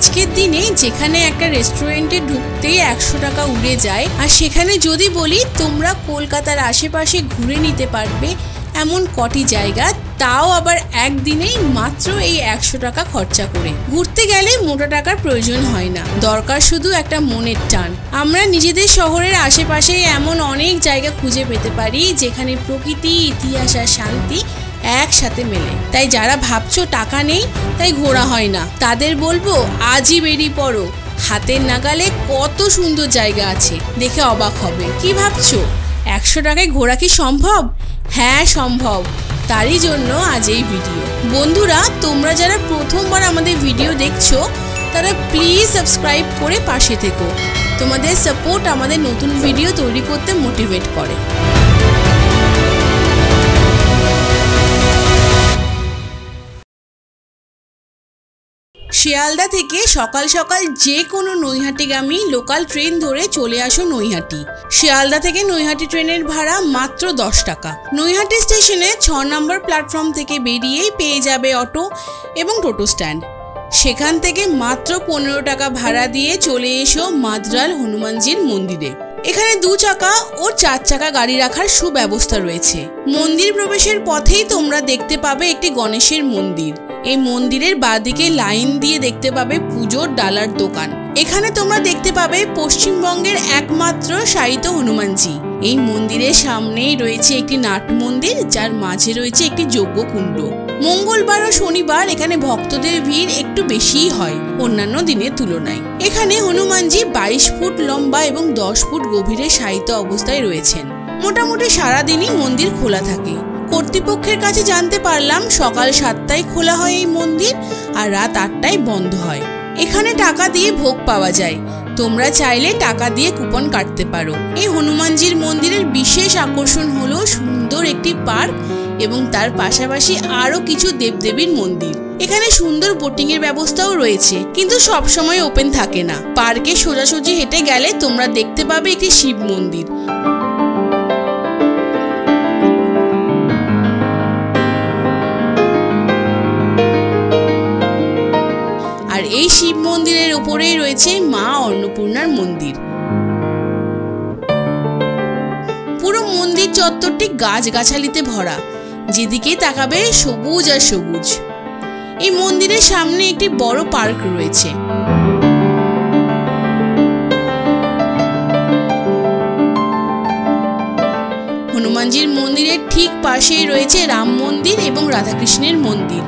আজকের দিনে যেখানে একটা রেস্টুরেন্টে ঢুকতেই 100 টাকা উড়ে যায়, আর সেখানে যদি বলি তোমরা কলকাতার আশেপাশে ঘুরে নিতে পারবে এমন কটি জায়গা, তাও আবার একদিনেই মাত্র এই 100 টাকা খরচা করে। ঘুরতে গেলে মোটা টাকার প্রয়োজন হয় না, দরকার শুধু একটা মনের টান। আমরা নিজেদের শহরের আশেপাশে এমন অনেক জায়গা খুঁজে পেতে পারি যেখানে প্রকৃতি, ইতিহাস আর শান্তি একসাথে মেলে। তাই যারা ভাবছো টাকা নেই তাই ঘোরা হয় না, তাদের বলবো আজই বেরিয়ে পড়ো। হাতের নাগালে কত সুন্দর জায়গা আছে, দেখে অবাক হবে। কি ভাবছো 100 টাকায় ঘোরা কি সম্ভব? হ্যাঁ সম্ভব, তারই জন্য আজ এই ভিডিও। বন্ধুরা, তোমরা যারা প্রথমবার আমাদের ভিডিও দেখছো তারা প্লিজ সাবস্ক্রাইব করে পাশে থেকো। তোমাদের সাপোর্ট আমাদের নতুন ভিডিও তৈরি করতে মোটিভেট করে। শিয়ালদা থেকে সকাল সকাল যে কোনো নৈহাটিগামী লোকাল ট্রেন ধরে চলে আসো নৈহাটি। শিয়ালদা থেকে নৈহাটি ট্রেনের ভাড়া মাত্র 10 টাকা। নৈহাটি স্টেশনে 6 নম্বর প্ল্যাটফর্ম থেকে বেরিয়েই পেয়ে যাবে অটো এবং টোটো স্ট্যান্ড। সেখান থেকে মাত্র 15 টাকা ভাড়া দিয়ে চলে এসো মাদ্রাল হনুমানজির মন্দিরে। এখানে 2 চাকা ও 4 চাকা গাড়ি রাখার সুব্যবস্থা রয়েছে। মন্দির প্রবেশের পথেই তোমরা দেখতে পাবে একটি গণেশের মন্দির। এই মন্দিরের বাঁদিকে লাইন দিয়ে দেখতে পাবে পুজোর ডালার দোকান। এখানে তোমরা দেখতে পাবে পশ্চিমবঙ্গের একমাত্র শায়িত হনুমানজি। এই মন্দিরের সামনেই রয়েছে একটি নাট মন্দির, যার মাঝে রয়েছে একটি যজ্ঞকুণ্ড। মঙ্গলবার ও শনিবার এখানে ভক্তদের ভিড় একটু বেশিই হয় অন্যান্য দিনের তুলনায়। এখানে হনুমানজি 22 ফুট লম্বা এবং 10 ফুট গভীরে শায়িত অবস্থায় রয়েছেন। মোটামুটি সারাদিনই মন্দির খোলা থাকে। কর্তৃপক্ষের কাছে জানতে পারলাম সকাল 7টায় খোলা হয় এই মন্দির আর রাত 8টায় বন্ধ হয়। এখানে টাকা দিয়ে ভোগ পাওয়া যায়, তোমরা চাইলে টাকা দিয়ে কুপন কাটতে পারো। এই হনুমানজির মন্দিরের বিশেষ আকর্ষণ হলো সুন্দর একটি পার্ক এবং তার পাশাপাশি আরো কিছু দেবদেবীর মন্দির। এখানে সুন্দর বোটিং এর ব্যবস্থাও রয়েছে, কিন্তু সব সময় ওপেন থাকে না। পার্কে সোজাসুজি হেঁটে গেলে তোমরা দেখতে পাবে একটি শিব মন্দির। আর এই শিব মন্দিরের উপরেই রয়েছে মা অন্নপূর্ণার মন্দির। পুরো মন্দির চত্বরটি গাছগাছালিতে ভরা, যেদিকেই তাকাবে সবুজ আর সবুজ। এই মন্দিরের সামনে একটি বড় পার্ক রয়েছে। হনুমানজির মন্দিরের ঠিক পাশেই রয়েছে রাম মন্দির এবং রাধাকৃষ্ণের মন্দির।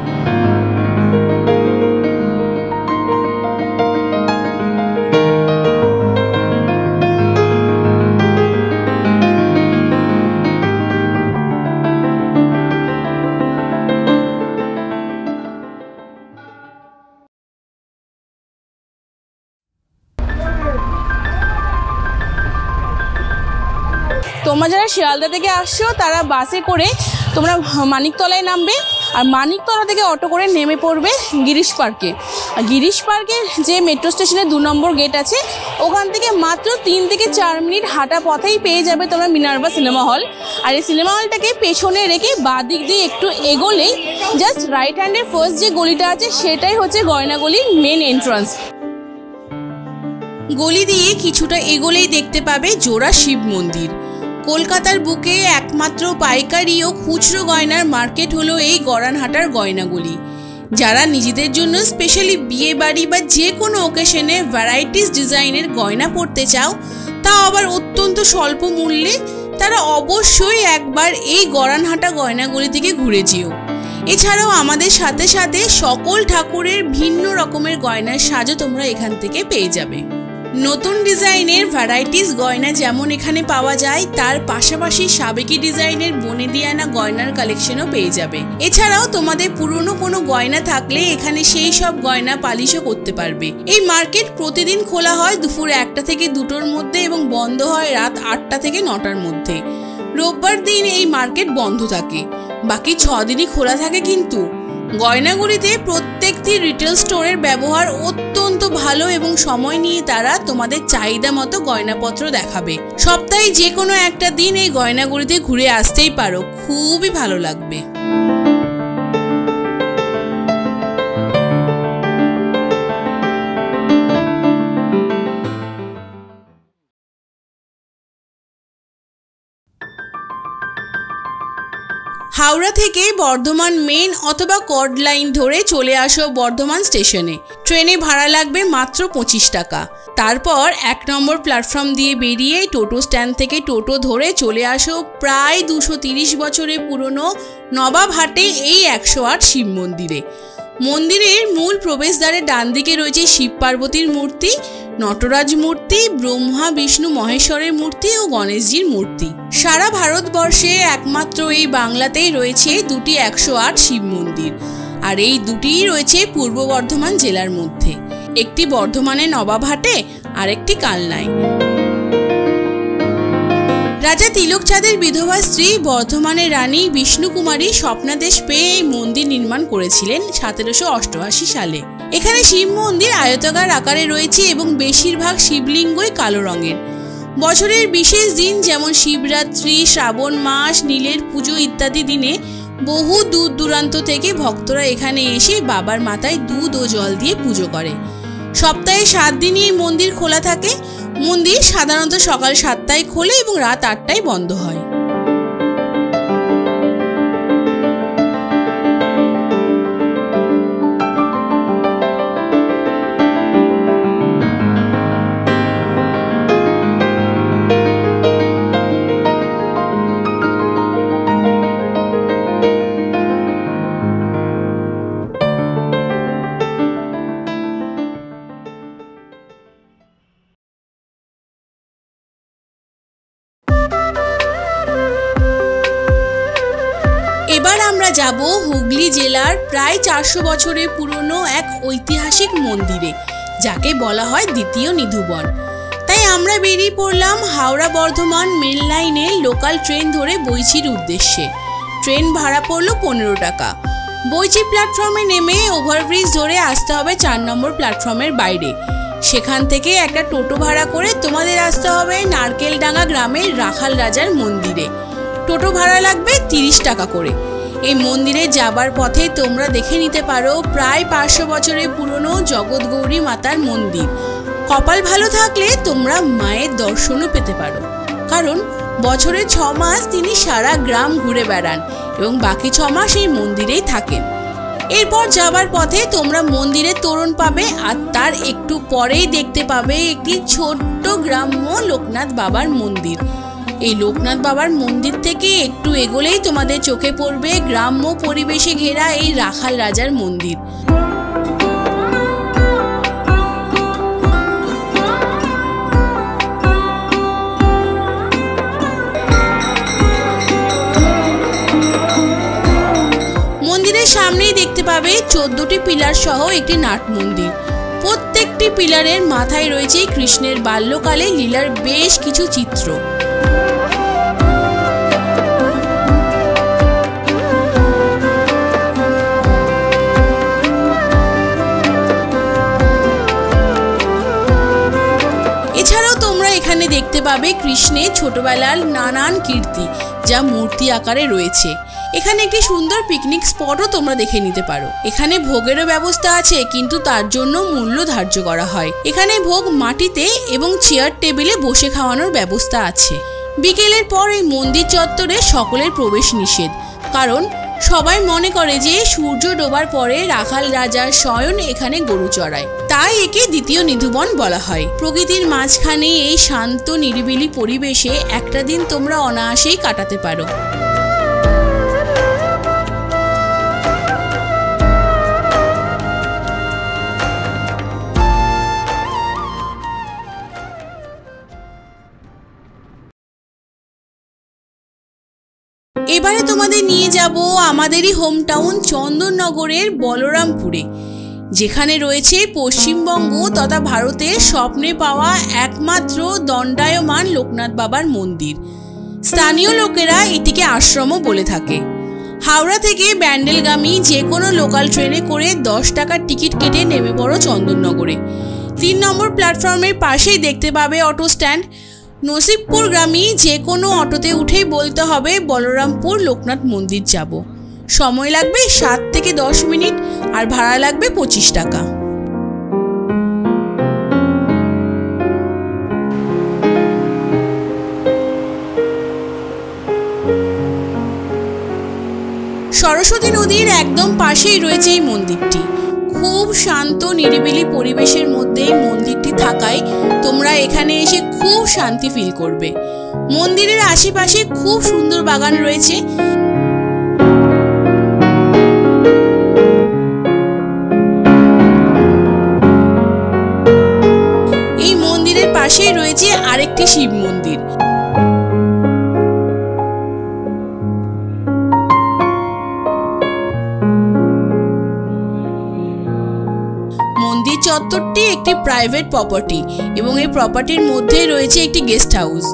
তোমরা যারা শিয়ালদা থেকে আসছো তারা বাসে করে তোমরা মানিকতলায় নামবে, আর মানিকতলা থেকে অটো করে নেমে পড়বে গিরিশ পার্কে। আর গিরিশ পার্কের যে মেট্রো স্টেশনের 2 নম্বর গেট আছে, ওখান থেকে মাত্র 3 থেকে 4 মিনিট হাঁটা পথেই পেয়ে যাবে তোমরা মিনার্ভা সিনেমা হল। আর এই সিনেমা হলটাকে পেছনে রেখে বাঁ দিক দিয়ে একটু এগোলেই জাস্ট রাইট হ্যান্ডের ফার্স্ট যে গলিটা আছে সেটাই হচ্ছে গয়না গলির মেন এন্ট্রান্স। গলি দিয়ে কিছুটা এগোলেই দেখতে পাবে জোড়া শিব মন্দির। কলকাতার বুকে একমাত্র পাইকারি ও খুচরো গয়নার মার্কেট হলো এই গড়ানহাটার গয়নাগুলি। যারা নিজেদের জন্য স্পেশালি বিয়ে বাড়ি বা যে কোনো ওকেশনে ভ্যারাইটিস ডিজাইনের গয়না পরতে চাও, তা আবার অত্যন্ত স্বল্প মূল্যে, তারা অবশ্যই একবার এই গড়ানহাটা গয়নাগুলি থেকে ঘুরে যেও। এছাড়াও আমাদের সাথে সাথে সকল ঠাকুরের ভিন্ন রকমের গয়নার সাজও তোমরা এখান থেকে পেয়ে যাবে। নতুন ডিজাইনের ভ্যারাইটিস গয়না যেমন এখানে পাওয়া যায়, তার পাশাপাশি সাবেকি ডিজাইনের বনে দিয়ে আনা গয়নার কালেকশনও পেয়ে যাবে। এছাড়াও তোমাদের পুরনো কোনো গয়না থাকলে এখানে সেই সব গয়না পালিশও করতে পারবে। এই মার্কেট প্রতিদিন খোলা হয় দুপুর 1টা থেকে 2টোর মধ্যে এবং বন্ধ হয় রাত 8টা থেকে 9টার মধ্যে। রোববার দিন এই মার্কেট বন্ধ থাকে, বাকি 6 দিনই খোলা থাকে। কিন্তু গয়নাগুলিতে প্রত্যেকটি রিটেল স্টোরের ব্যবহার অত্যন্ত ভালো এবং সময় নিয়ে তারা তোমাদের চাহিদা মতো গয়নাপত্র দেখাবে। সপ্তাহে যে কোনো একটা দিন এই গয়নাগুলিতে ঘুরে আসতেই পারো, খুবই ভালো লাগবে। হাওড়া থেকে বর্ধমান মেন অথবা কর্ড লাইন ধরে চলে আসো বর্ধমান স্টেশনে। ট্রেনে ভাড়া লাগবে মাত্র 25 টাকা। তারপর 1 নম্বর প্ল্যাটফর্ম দিয়ে বেরিয়ে টোটো স্ট্যান্ড থেকে টোটো ধরে চলে আসো প্রায় 230 বছরের পুরনো নবাবহাটে এই 108 শিব মন্দিরে। মন্দিরের মূল প্রবেশদ্বারের ডান দিকে রয়েছে শিব পার্বতীর মূর্তি, নটরাজ মূর্তি, ব্রহ্মা বিষ্ণু মহেশ্বরের মূর্তি ও গণেশজির মূর্তি। সারা ভারতবর্ষে একমাত্র এই বাংলাতেই রয়েছে দুটি 108 শিব মন্দির, আর এই দুটিই রয়েছে পূর্ব বর্ধমান জেলার মধ্যে। একটি বর্ধমানের নবাবহাটে আর একটি কালনায়। রাজা তিলক চাঁদের বিধবা স্ত্রী বর্ধমানের রানী বিষ্ণুকুমারী স্বপ্নাদেশ পেয়ে এই মন্দির নির্মাণ করেছিলেন 1788 সালে। এখানে শিব মন্দির আয়তাকার আকারে রয়েছে এবং বেশিরভাগ শিবলিঙ্গই কালো রঙের। বছরের বিশেষ দিন যেমন শিবরাত্রি, শ্রাবণ মাস, নীলের পুজো ইত্যাদি দিনে বহু দূর দূরান্ত থেকে ভক্তরা এখানে এসে বাবার মাথায় দুধ ও জল দিয়ে পুজো করে। সপ্তাহে 7 দিনই এই মন্দির খোলা থাকে। মন্দির সাধারণত সকাল 7টায় খোলে এবং রাত 8টায় বন্ধ হয়। এবার আমরা যাব হুগলি জেলার প্রায় 400 বছরের পুরনো এক ঐতিহাসিক মন্দিরে, যাকে বলা হয় দ্বিতীয় নিধুবন। তাই আমরা বেরিয়ে পড়লাম হাওড়া বর্ধমান মেন লাইনে লোকাল ট্রেন ধরে বইচির উদ্দেশ্যে। ট্রেন ভাড়া পড়লো 15 টাকা। বইচি প্ল্যাটফর্মে নেমে ওভারব্রিজ ধরে আসতে হবে 4 নম্বর প্ল্যাটফর্মের বাইরে। সেখান থেকে একটা টোটো ভাড়া করে তোমাদের আসতে হবে নারকেলডাঙ্গা গ্রামের রাখাল রাজার মন্দিরে। টোটো ভাড়া লাগবে 30 টাকা করে। এই মন্দিরে যাবার পথে তোমরা দেখে নিতে পারো প্রায় 500 বছরের পুরনো জগৎগৌরী মাতার মন্দির। কপাল ভালো থাকলে তোমরা মায়ের দর্শনও পেতে পারো, কারণ বছরে 6 মাস তিনি সারা গ্রাম ঘুরে বেড়ান এবং বাকি 6 মাস এই মন্দিরেই থাকেন। এরপর যাবার পথে তোমরা মন্দিরের তোরণ পাবে, আর তার একটু পরেই দেখতে পাবে একটি ছোট্ট গ্রাম্য লোকনাথ বাবার মন্দির। এই লোকনাথ বাবার মন্দির থেকে একটু এগোলেই তোমাদের চোখে পড়বে গ্রাম্য পরিবেশে ঘেরা এই রাখাল রাজার মন্দির। মন্দিরের সামনেই দেখতে পাবে 14টি পিলার সহ একটি নাট মন্দির। প্রত্যেকটি পিলারের মাথায় রয়েছে কৃষ্ণের বাল্যকালে লীলার বেশ কিছু চিত্র। এছাড়াও তোমরা এখানে দেখতে পাবে কৃষ্ণের ছোটবেলার নানান কীর্তি, যা মূর্তি আকারে রয়েছে। এখানে একটি সুন্দর পিকনিক স্পটও তোমরা দেখে নিতে পারো। এখানে ভোগেরও ব্যবস্থা আছে, কিন্তু তার জন্য মূল্য ধার্য করা হয়। এখানে ভোগ মাটিতে এবং চেয়ার টেবিলে বসে খাওয়ানোর ব্যবস্থা আছে। বিকেলের পর এই মন্দির চত্বরে সকলের প্রবেশ নিষেধ, কারণ সবাই মনে করে যে সূর্য ডোবার পরে রাখাল রাজার শয়ন এখানে গরু চড়ায়, তাই একে দ্বিতীয় নিধুবন বলা হয়। প্রকৃতির মাঝখানে এই শান্ত নিরিবিলি পরিবেশে একটা দিন তোমরা অনায়াসেই কাটাতে পারো। এবারে তোমাদের নিয়ে যাব আমাদেরই হোম টাউন চন্দননগরের বলরামপুরে, যেখানে রয়েছে পশ্চিমবঙ্গ তথা ভারতের স্বপ্নে পাওয়া একমাত্র দণ্ডায়মান লোকনাথ বাবার মন্দির। স্থানীয় লোকেরা এটিকে আশ্রমও বলে থাকে। হাওড়া থেকে ব্যান্ডেলগামী যে কোনো লোকাল ট্রেনে করে 10 টাকার টিকিট কেটে নেমে পড়ো চন্দননগরে। 3 নম্বর প্ল্যাটফর্মের পাশেই দেখতে পাবে অটো স্ট্যান্ড। নসিবপুরগামী যে কোনো অটোতে উঠেই বলতে হবে বলরামপুর লোকনাথ মন্দির যাব। সময় লাগবে 7 থেকে 10 মিনিট আর ভাড়া লাগবে 25 টাকা। সরস্বতী নদীর একদম পাশেই রয়েছে এই মন্দিরটি। খুব শান্ত নিরিবিলি পরিবেশের মধ্যে এই মন্দিরটি থাকায় তোমরা এখানে এসে খুব শান্তি ফিল করবে। মন্দিরের আশেপাশে খুব সুন্দর বাগান রয়েছে। এই মন্দিরের পাশেই রয়েছে আরেকটি শিব মন্দির। মন্দির চত্বরটি একটি প্রাইভেট প্রপার্টি এবং এই প্রপার্টির মধ্যে রয়েছে একটি গেস্ট হাউস।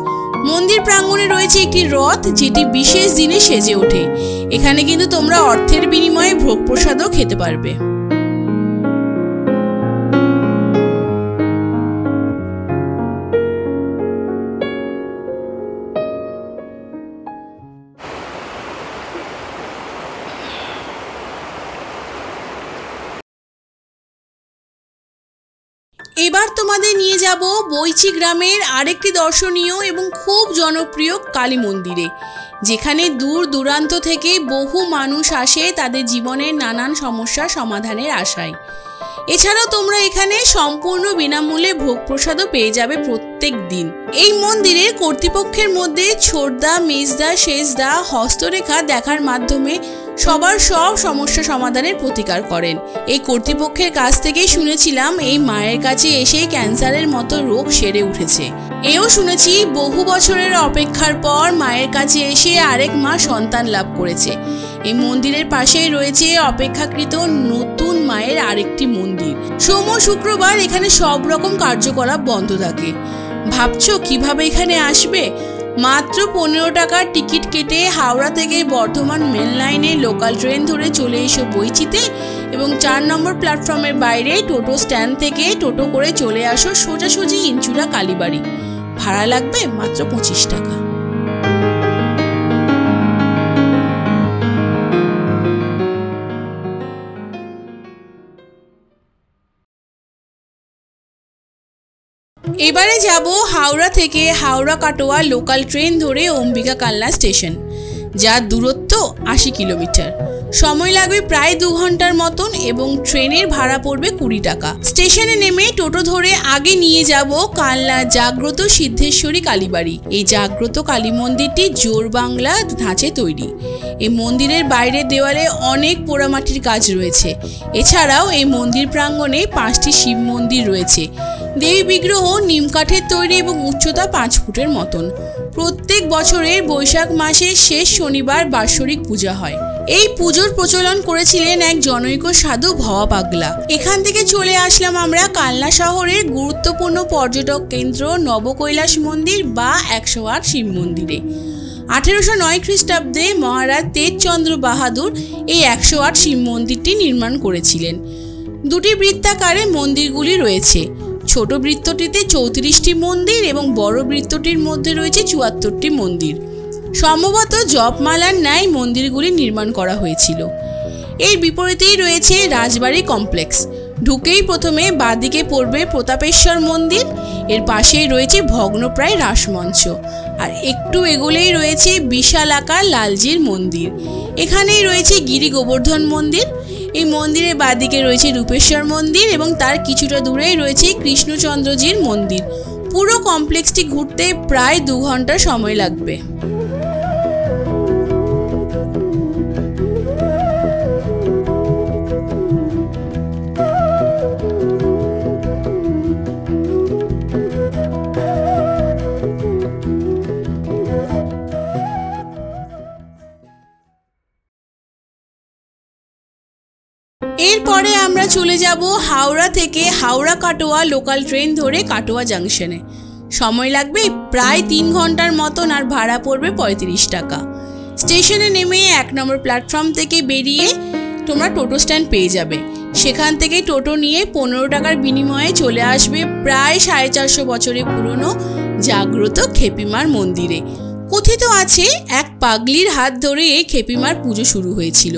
মন্দির প্রাঙ্গণে রয়েছে একটি রথ, যেটি বিশেষ দিনে সেজে ওঠে। এখানে কিন্তু তোমরা অর্থের বিনিময়ে ভোগ প্রসাদও খেতে পারবে। এবার তোমাদের নিয়ে যাব বৈচি গ্রামের আরেকটি দর্শনীয় এবং খুব জনপ্রিয় কালী মন্দিরে, যেখানে দূর দূরান্ত থেকে বহু মানুষ আসে তাদের জীবনের নানান সমস্যার সমাধানের আশায়। এছাড়াও তোমরা এখানে সম্পূর্ণ বিনামূল্যে ভোগ প্রসাদও পেয়ে যাবে প্রত্যেক দিন। এই মন্দিরের কর্তৃপক্ষের মধ্যে ছোটদা, মেজদা, শেষদা হস্তরেখা দেখার মাধ্যমে সবার সব সমস্যা সমাধানের প্রতিকার করেন। এই কর্তৃপক্ষের কাছ থেকেই শুনেছিলাম এই মায়ের কাছে এসে ক্যান্সারের মতো রোগ সেরে উঠেছে। এও শুনেছি বহু বছরের অপেক্ষার পর মায়ের কাছে এসে আরেক মা সন্তান লাভ করেছে। এই মন্দিরের পাশেই রয়েছে অপেক্ষাকৃত নতুন মায়ের আরেকটি মন্দির। সোম শুক্রবার এখানে সব রকম কার্যকলাপ বন্ধ থাকে। ভাবছো কিভাবে এখানে আসবে? মাত্র 15 টাকার টিকিট কেটে হাওড়া থেকে বর্ধমান মেন লাইনে লোকাল ট্রেন ধরে চলে এসো বৈচিতে এবং 4 নম্বর প্ল্যাটফর্মের বাইরে টোটো স্ট্যান্ড থেকে টোটো করে চলে আসো সোজাসুজি ইনচুরা কালীবাড়ি। ভাড়া লাগবে মাত্র 25 টাকা। এবারে যাব হাওড়া থেকে হাওড়া কাটোয়া লোকাল ট্রেন ধরে অম্বিকা কালনা স্টেশন, যার দূরত্ব 80 কিলোমিটার। সময় লাগবে প্রায় 2 ঘন্টার মতন এবং ট্রেনের ভাড়া পড়বে 20 টাকা। স্টেশনে নেমে টোটো ধরে আগে নিয়ে যাব কালনা জাগ্রত সিদ্ধেশ্বরী কালীবাড়ি। এই জাগ্রত কালী মন্দিরটি জোর বাংলা ধাঁচে তৈরি। এই মন্দিরের বাইরের দেওয়ালে অনেক পোড়ামাটির কাজ রয়েছে। এছাড়াও এই মন্দির প্রাঙ্গণে 5টি শিব মন্দির রয়েছে। দেবী বিগ্রহ নিমকাঠের তৈরি এবং উচ্চতা 5 ফুটের মতন। প্রত্যেক বছরের বৈশাখ মাসের শেষ শনিবার বাৎসরিক পূজা হয়। এই পুজোর প্রচলন করেছিলেন এক জনৈক সাধু ভবা পাগলা। এখান থেকে চলে আসলাম আমরা কালনা শহরের গুরুত্বপূর্ণ পর্যটক কেন্দ্র নবকৈলাস মন্দির বা 108 শিব মন্দিরে। 1809 খ্রিস্টাব্দে মহারাজ তেজচন্দ্র বাহাদুর এই 108 শিব মন্দিরটি নির্মাণ করেছিলেন। 2টি বৃত্তাকারে মন্দিরগুলি রয়েছে। ছোট বৃত্তটিতে 34টি মন্দির এবং বড় বৃত্তটির মধ্যে রয়েছে 74টি মন্দির। সম্ভবত জপমালার ন্যায় মন্দিরগুলি নির্মাণ করা হয়েছিল। এর বিপরীতেই রয়েছে রাজবাড়ি কমপ্লেক্স। ঢুকেই প্রথমে বাঁদিকে পড়বে প্রতাপেশ্বর মন্দির, এর পাশেই রয়েছে ভগ্নপ্রায় রাসমঞ্চ, আর একটু এগোলেই রয়েছে বিশালাকার লালজির মন্দির। এখানেই রয়েছে গিরি গোবর্ধন মন্দির। এই মন্দিরের বাঁদিকে রয়েছে রূপেশ্বর মন্দির এবং তার কিছুটা দূরেই রয়েছে কৃষ্ণচন্দ্রজির মন্দির। পুরো কমপ্লেক্সটি ঘুরতে প্রায় 2 ঘন্টা সময় লাগবে। এরপরে আমরা চলে যাব হাওড়া থেকে হাওড়া কাটোয়া লোকাল ট্রেন ধরে কাটোয়া জাংশনে। সময় লাগবে প্রায় 3 ঘন্টার মতন আর ভাড়া পড়বে 35 টাকা। স্টেশনে নেমে 1 নম্বর প্ল্যাটফর্ম থেকে বেরিয়ে তোমরা টোটো স্ট্যান্ড পেয়ে যাবে। সেখান থেকে টোটো নিয়ে 15 টাকার বিনিময়ে চলে আসবে প্রায় 450 বছরের পুরনো জাগ্রত খেপিমার মন্দিরে। কথিত আছে এক পাগলির হাত ধরে এই খেপিমার পুজো শুরু হয়েছিল।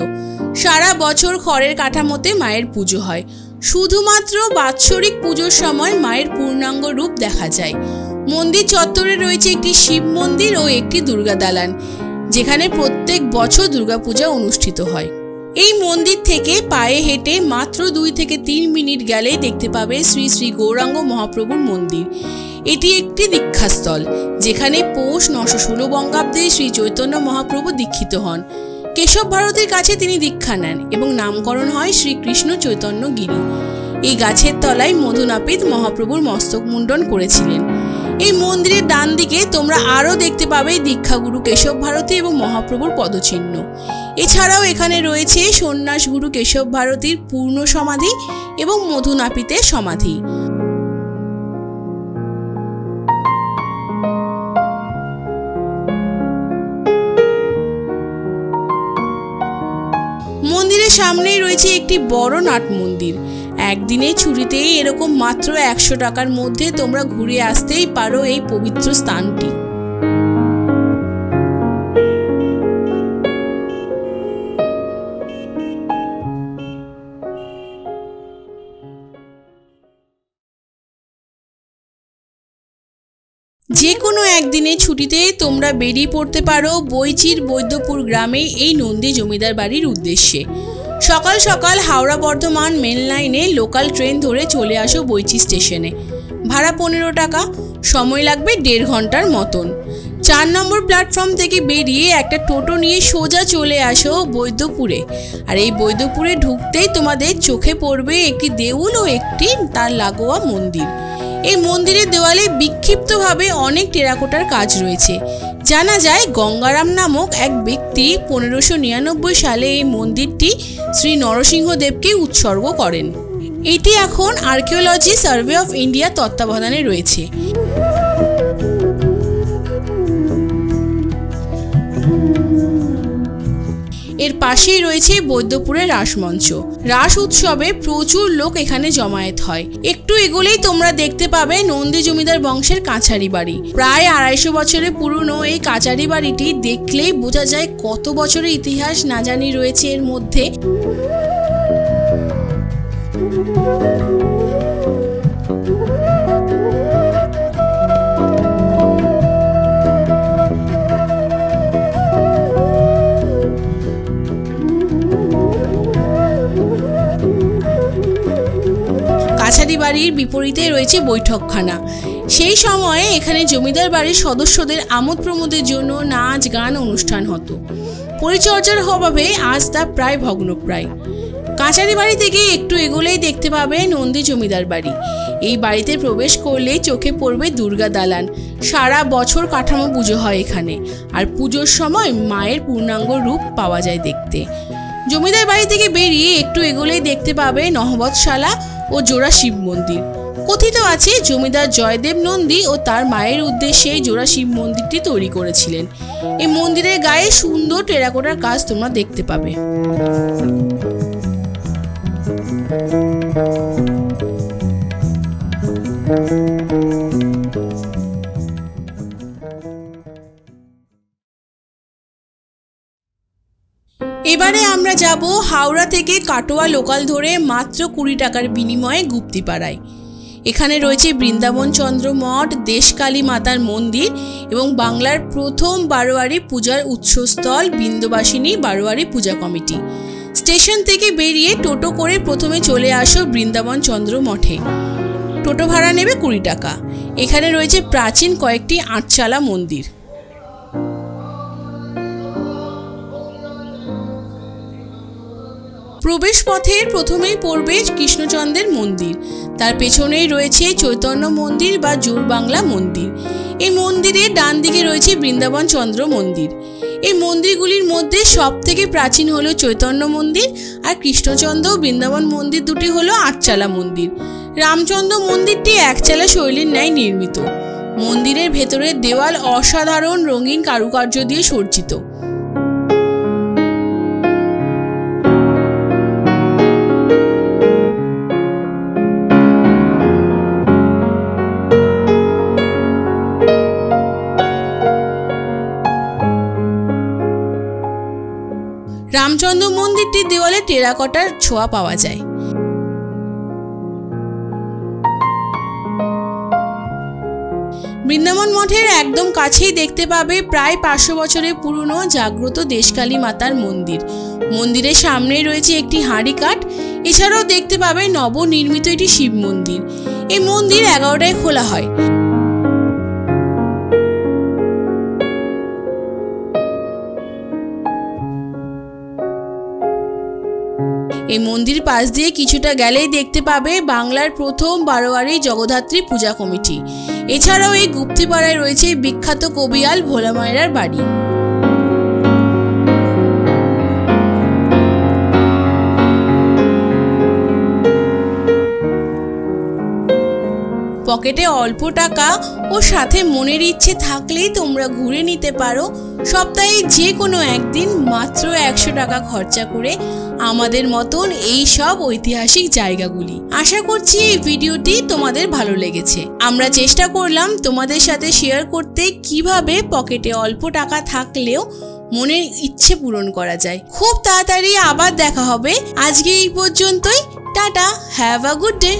সারা বছর খড়ের কাঠামোতে মায়ের পুজো হয়। শুধুমাত্র বাৎসরিক পুজোর সময় মায়ের পূর্ণাঙ্গ রূপ দেখা যায়। মন্দির চত্বরে রয়েছে একটি শিব মন্দির ও একটি দুর্গা দালান, যেখানে প্রত্যেক বছর দুর্গাপূজা অনুষ্ঠিত হয়। এই মন্দির থেকে পায়ে হেঁটে মাত্র 2 থেকে 3 মিনিট গেলেই দেখতে পাবে শ্রী শ্রী গৌরাঙ্গ মহাপ্রভুর মন্দির। এটি একটি দীক্ষাস্থল, যেখানে পৌষ 916 বঙ্গাব্দে শ্রী চৈতন্য মহাপ্রভু দীক্ষিত হন। কেশব ভারতীর কাছে তিনি দীক্ষা নেন এবং নামকরণ হয় শ্রীকৃষ্ণ চৈতন্য গিরি। এই গাছের তলায় মধুনাপিত মহাপ্রভুর মস্তক মুন্ডন করেছিলেন। এই মন্দিরের ডান দিকে তোমরা আরও দেখতে পাবে দীক্ষাগুরু কেশব ভারতী এবং মহাপ্রভুর পদচিহ্ন। এছাড়াও এখানে রয়েছে সন্ন্যাসগুরু কেশব ভারতীর পূর্ণ সমাধি এবং মধুনাপিতের সমাধি। মন্দিরের সামনেই রয়েছে একটি বড় নাট মন্দির। একদিনের ছুটিতেই এরকম মাত্র 100 টাকার মধ্যে তোমরা ঘুরে আসতেই পারো এই পবিত্র স্থানটি। যে কোনো একদিনের ছুটিতে তোমরা বেরিয়ে পড়তে পারো বৈচির বৈদ্যপুর গ্রামে এই নন্দী জমিদার বাড়ির উদ্দেশ্যে। সকাল সকাল হাওড়া বর্ধমান মেন লাইনে লোকাল ট্রেন ধরে চলে আসো বৈচি স্টেশনে। ভাড়া 15 টাকা, সময় লাগবে 1.5 ঘন্টার মতন। 4 নম্বর প্ল্যাটফর্ম থেকে বেরিয়ে একটা টোটো নিয়ে সোজা চলে আসো বৈদ্যপুরে। আর এই বৈদ্যপুরে ঢুকতেই তোমাদের চোখে পড়বে একটি দেউল ও একটি তার লাগোয়া মন্দির। এই মন্দিরের দেওয়ালে বিক্ষিপ্তভাবে অনেক টেরাকোটার কাজ রয়েছে। জানা যায় গঙ্গারাম নামক এক ব্যক্তি 1599 সালে এই মন্দিরটি শ্রী নরসিংহদেবকে উৎসর্গ করেন। এটি এখন আর্কিওলজি সার্ভে অফ ইন্ডিয়া তত্ত্বাবধানে রয়েছে। এর পাশেই রয়েছে বৈদ্যপুরের রাসমঞ্চ। রাস উৎসবে প্রচুর লোক এখানে জমায়েত হয়। একটু এগোলেই তোমরা দেখতে পাবে নন্দী জমিদার বংশের কাছারি বাড়ি। প্রায় 250 বছরের পুরনো এই কাছারি বাড়িটি দেখলেই বোঝা যায় কত বছরের ইতিহাস না জানি রয়েছে এর মধ্যে। কাছারি বাড়ির বিপরীতে রয়েছে বৈঠকখানা। সেই সময়ে এখানে জমিদার বাড়ির সদস্যদের আমোদ প্রমোদের জন্য নাচ গান অনুষ্ঠান হতো। পরিচর্যার অভাবে আজ তা প্রায় ভগ্নপ্রায়। কাছারি বাড়ি থেকে একটু এগোলেই দেখতে পাবে নন্দী জমিদার বাড়ি। এই বাড়িতে প্রবেশ করলেই চোখে পড়বে দুর্গা দালান। সারা বছর কাঠামো পুজো হয় এখানে, আর পুজোর সময় মায়ের পূর্ণাঙ্গ রূপ পাওয়া যায় দেখতে। জমিদার বাড়ি থেকে বেরিয়ে একটু এগোলেই দেখতে পাবে নহবতশালা ও জোড়া শিব মন্দির। কথিত আছে জমিদার জয়দেব নন্দী ও তার মায়ের উদ্দেশ্যে জোড়া শিব মন্দিরটি তৈরি করেছিলেন। এই মন্দিরের গায়ে সুন্দর টেরাকোটার কাজ তোমরা দেখতে পাবে। এবারে আমরা যাব হাওড়া থেকে কাটোয়া লোকাল ধরে মাত্র 20 টাকার বিনিময়ে গুপ্তিপাড়ায়। এখানে রয়েছে বৃন্দাবন চন্দ্র মঠ, দেশকালী মাতার মন্দির এবং বাংলার প্রথম বারোয়ারি পূজার উৎসস্থল বিন্দুবাসিনী বারোয়ারি পূজা কমিটি। স্টেশন থেকে বেরিয়ে টোটো করে প্রথমে চলে আসো বৃন্দাবন চন্দ্র মঠে। টোটো ভাড়া নেবে 20 টাকা। এখানে রয়েছে প্রাচীন কয়েকটি আটচালা মন্দির। প্রবেশ পথের প্রথমেই পড়বে কৃষ্ণচন্দ্রের মন্দির, তার পেছনেই রয়েছে চৈতন্য মন্দির বা জোর বাংলা মন্দির। এই মন্দিরের ডান দিকে রয়েছে বৃন্দাবন চন্দ্র মন্দির। এই মন্দিরগুলির মধ্যে সব থেকে প্রাচীন হলো চৈতন্য মন্দির, আর কৃষ্ণচন্দ্র ও বৃন্দাবন মন্দির দুটি হলো আটচালা মন্দির। রামচন্দ্র মন্দিরটি একচালা শৈলীর ন্যায় নির্মিত। মন্দিরের ভেতরের দেওয়াল অসাধারণ রঙিন কারুকার্য দিয়ে সজ্জিত। রামচন্দ্র মন্দিরটির দেওয়ালে টেরাকোটার ছোঁয়া পাওয়া যায়। বৃন্দাবন মঠের একদম কাছেই দেখতে পাবে প্রায় 500 বছরের পুরনো জাগ্রত দেশকালী মাতার মন্দির। মন্দিরের সামনেই রয়েছে একটি হাঁড়িকাঠ। এছাড়াও দেখতে পাবে নবনির্মিত একটি শিব মন্দির। এই মন্দির 11টায় খোলা হয়। এই মন্দির পাশ দিয়ে কিছুটা গেলেই দেখতে পাবে বাংলার প্রথম বারোয়ারি জগদ্ধাত্রী পূজা কমিটি। এছাড়াও এই গুপ্তিপাড়ায় রয়েছে বিখ্যাত কবিয়াল ভোলা মায়েরার বাড়ি। পকেটে অল্প টাকা ও সাথে মনের ইচ্ছে থাকলেই তোমরা ঘুরে নিতে পারো সপ্তাহে যে কোনো একদিন মাত্র 100 টাকা খরচা করে আমাদের মতন এই সব ঐতিহাসিক জায়গাগুলি। আশা করছি এই ভিডিওটি তোমাদের ভালো লেগেছে। আমরা চেষ্টা করলাম তোমাদের সাথে শেয়ার করতে কিভাবে পকেটে অল্প টাকা থাকলেও মনের ইচ্ছে পূরণ করা যায়। খুব তাড়াতাড়ি আবার দেখা হবে। আজকে এই পর্যন্তই। Tata, have a good day.